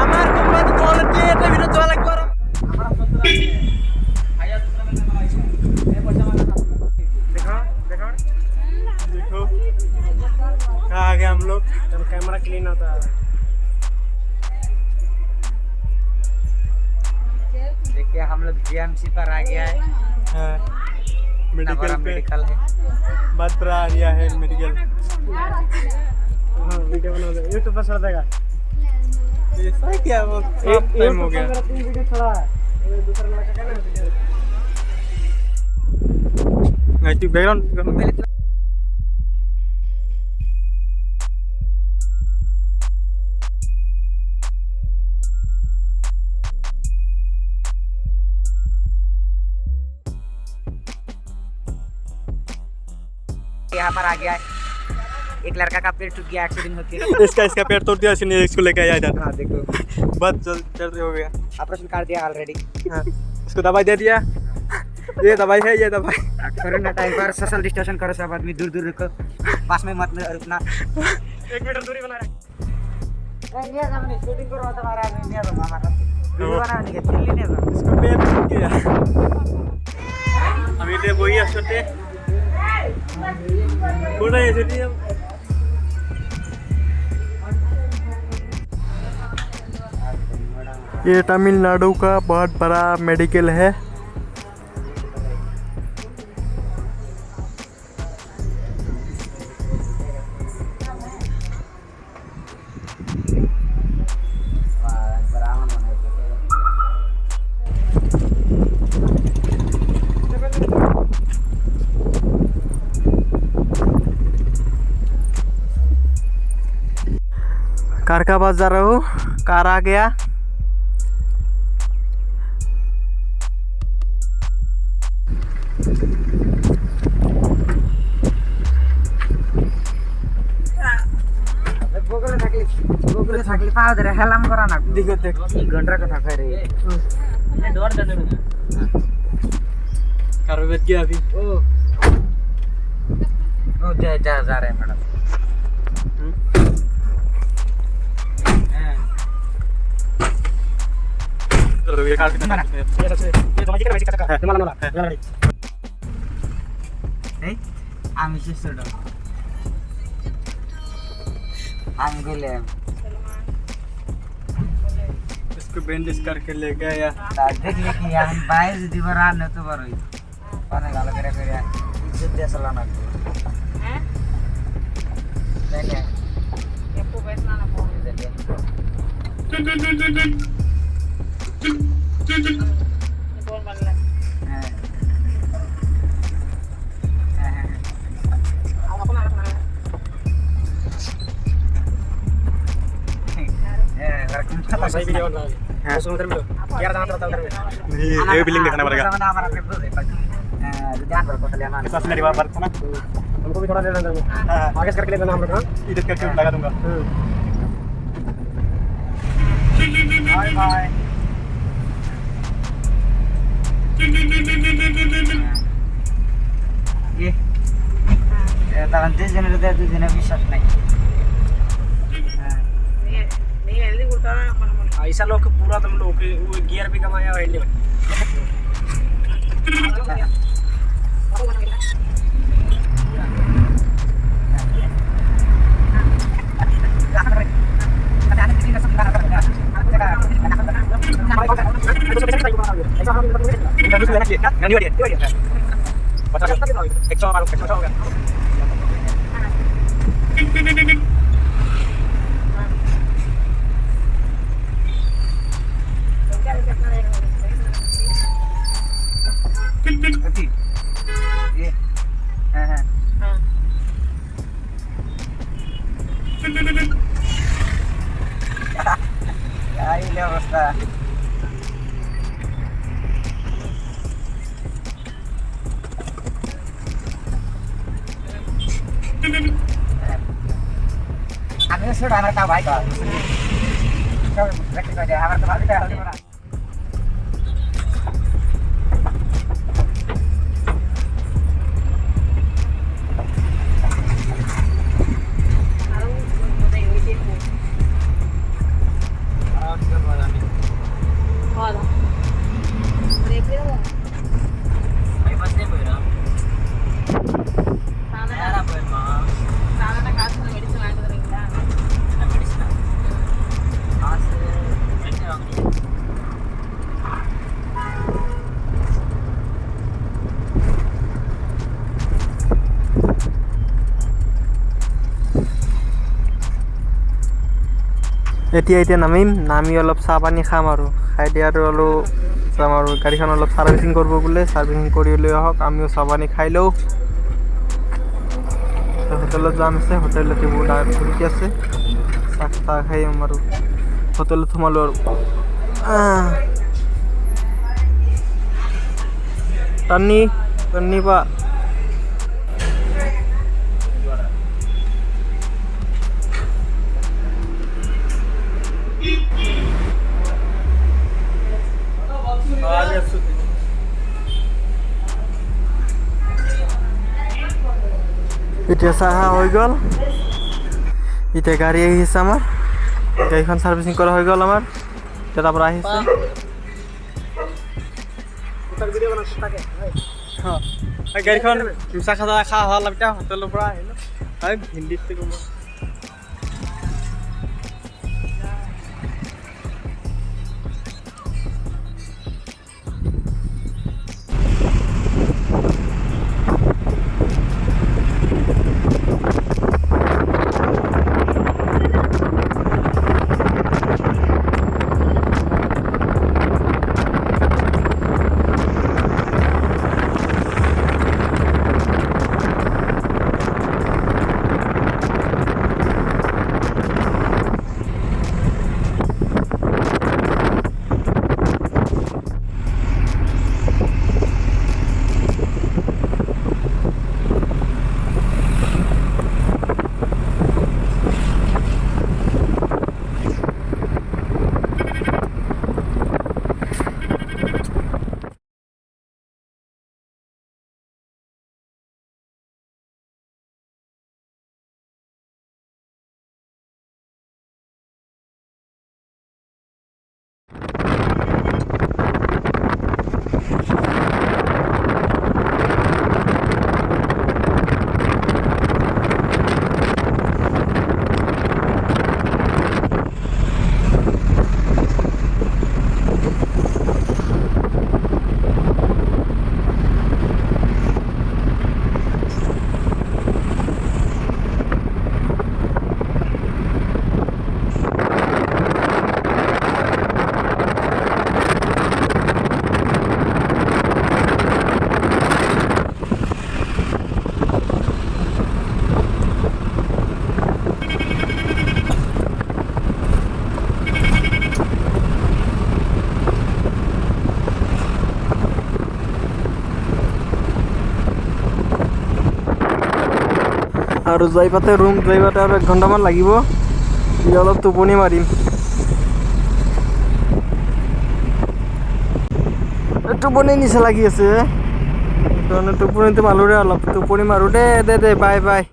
আমার কোম্পানি তো বলে দিয়ে এটা ভিডিও চলা লাগবে আর देखो देखो देखो कहाँ आ गए हम लोग जब कैमरा क्लीन होता है देखिए हम लोग जीएमसी पर आ गया है। हाँ मेडिकल पे मेडिकल है। बात पर आ गया है मेडिकल हाँ वीडियो बना दे यूट्यूब पर छोड़ देगा ऐसा क्या वो टाइम हो गया मेरा 3 वीडियो छोड़ा है ये दूसरा लड़का का ना वीडियो गाइस बैकग्राउंड यहाँ पर आ गया है। एक लड़का का पेड़ टूट गया एक्सीडेंट होके। इसका पैर तोड़ दिया इसने इसको लेके आया इधर हाँ देखो बहुत जल्दी हो गया ऑपरेशन कर दिया ऑलरेडी। हाँ इसको दवाई दे दिया ये दवाई है ये दवाई कोरोना टाइम पर सोशल डिस्टेंस करो सब आदमी दूर दूर रुको पास में मत रुकना। 1 मीटर दूरी बना रहे शूटिंग करो तो हमारा नहीं है हमारा वीडियो बनाने के दिल्ली नहीं है। इसको पैर टूट गया अभी ले वही छोटे थोड़ा ये छोटी ये तमिलनाडु का बहुत बड़ा मेडिकल है कार का पास जा रहा हूँ कार आ गया गोगले थाकली पाव दे हेलाम करा ना देखो देख घंटा का था रे ये डोर दे दे कार में बैठ गया अभी ओ जा जा जा रहे हैं मैडम। ये कार कितना ये तो माइक का बैठ का तुम्हारा नोला नहीं आमी सिस्टर डो आमी गेले इसको बैंडेज करके ले गया या देख ले कि हम 22 दिवरा न तो बरोई पाने गाला करे करे इज्जत दे सला ना हैं नहीं ये को बैठना ना फोन दे दे बोल बल्ला हां सही वीडियो बना है उसमें उधर मिलो यार जाना था उधर में नहीं ये बिल्डिंग देखना पड़ेगा हमारा पेपर दे ध्यान रखो चले आना बस मेरी बात सुना हमको भी थोड़ा देना अंदर हां आगे करके ले लेना हम लोग इधर करके लगा दूंगा बाय बाय ये तवन तेज जन रहते तो दिन विश्वास नहीं नहीं हेल्दी बोलता है ऐसा लोग पूरा तुम लोग वो गियर भी कमाया है इंडिया में Ini अवस्था आगे से डालना था भाई का क्या रख कर दे हमारे तो भाभी का हल्दी बना এতিয়া নামিম, নামি অলপ চাহ পানী খাম আৰু খাই দিয়া আৰু যাম আৰু গাড়ীখন অলপ ছাৰ্ভিচিং কৰিব বোলে, ছাৰ্ভিচিং কৰি লৈ আহক, আমিও চাহ পানী খাই লওঁ। হোটেলত যাম আছে, হোটেলতে বহুত ৰখি আছে, চাহ খাই আৰু হোটেলত সোমালোঁ আৰু তন্নি পা এতিয়া চাহ হৈ গ'ল, এতিয়া গাড়ী আহিছে আমাৰ, গাড়ীখন ছাৰ্ভিচিং কৰা হৈ গ'ল আমাৰ, এতিয়া তাৰ পৰা আহিছে। গাড়ীখন চাহ খোৱা হ'ল এতিয়া হোটেলৰ পৰা আহিলোঁ, হিন্দীত ক'ব। আৰু যাই পাতে আৰু 1 ঘণ্টামান লাগিব, অলপ টোপনি মাৰিম। টোপনি নিচা লাগি আছে, টোপনিটো মাৰোঁৰে অলপ, টোপনি মাৰোঁ দে বাই বাই।